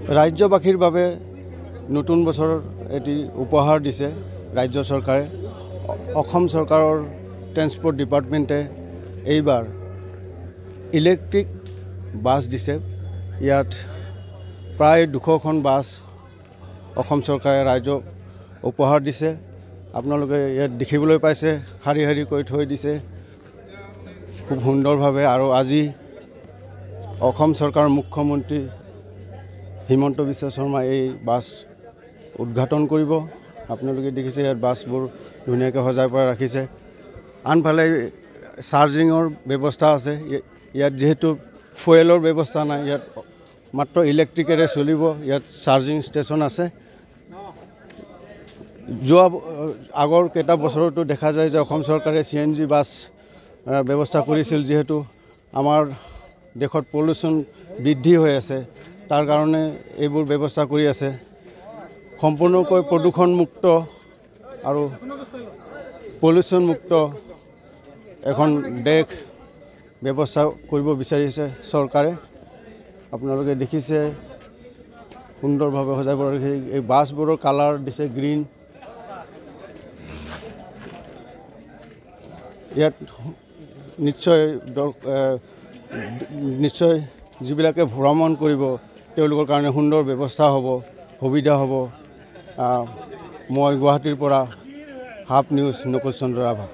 ৰাজ্যবাসীৰ বাবে নতুন বছৰ এটি উপহাৰ দিছে ৰাজ্য চৰকাৰে। অসম চৰকাৰৰ ট্ৰেন্সপৰ্ট ডিপাৰ্টমেণ্টে এইবাৰ ইলেক্ট্ৰিক বাছ দিছে। ইয়াত প্ৰায় 200খন বাছ অসম চৰকাৰে ৰাজ্যক উপহাৰ দিছে। আপোনালোকে ইয়াত দেখিবলৈ পাইছে, শাৰী শাৰী কৰি থৈ দিছে খুব সুন্দৰভাৱে। আৰু আজি অসম চৰকাৰৰ মুখ্যমন্ত্ৰী হিমন্ত বিশ্ব শৰ্মাই এই বাছ উদ্ঘাটন কৰিব। আপোনালোকে দেখিছে ইয়াত বাছবোৰ ধুনীয়াকৈ সজাই পৰাই ৰাখিছে। আনফালে চাৰ্জিঙৰ ব্যৱস্থা আছে। ইয়াত যিহেতু ফুয়েলৰ ব্যৱস্থা নাই, ইয়াত মাত্ৰ ইলেক্ট্ৰিকেৰে চলিব। ইয়াত চাৰ্জিং ষ্টেচন আছে। যোৱা আগৰ কেইটা বছৰতো দেখা যায় যে অসম চৰকাৰে CNG বাছ ব্যৱস্থা কৰিছিল। যিহেতু আমাৰ দেশত পলিউশ্যন বৃদ্ধি হৈ আছে, তাৰ কাৰণে এইবোৰ ব্যৱস্থা কৰি আছে। সম্পূৰ্ণকৈ প্ৰদূষণমুক্ত আৰু পলিউশ্যনমুক্ত এখন দেশ ব্যৱস্থা কৰিব বিচাৰিছে চৰকাৰে। আপোনালোকে দেখিছে সুন্দৰভাৱে সজাই পৰাই ৰাখিছে। এই বাছবোৰৰ কালাৰ দিছে গ্ৰীণ। ইয়াত নিশ্চয় যিবিলাকে ভ্ৰমণ কৰিব তেওঁলোকৰ কাৰণে সুন্দৰ ব্যৱস্থা হ'ব, সুবিধা হ'ব। মই গুৱাহাটীৰ পৰা হাব নিউজ নকুল চন্দ্ৰ ৰাভা।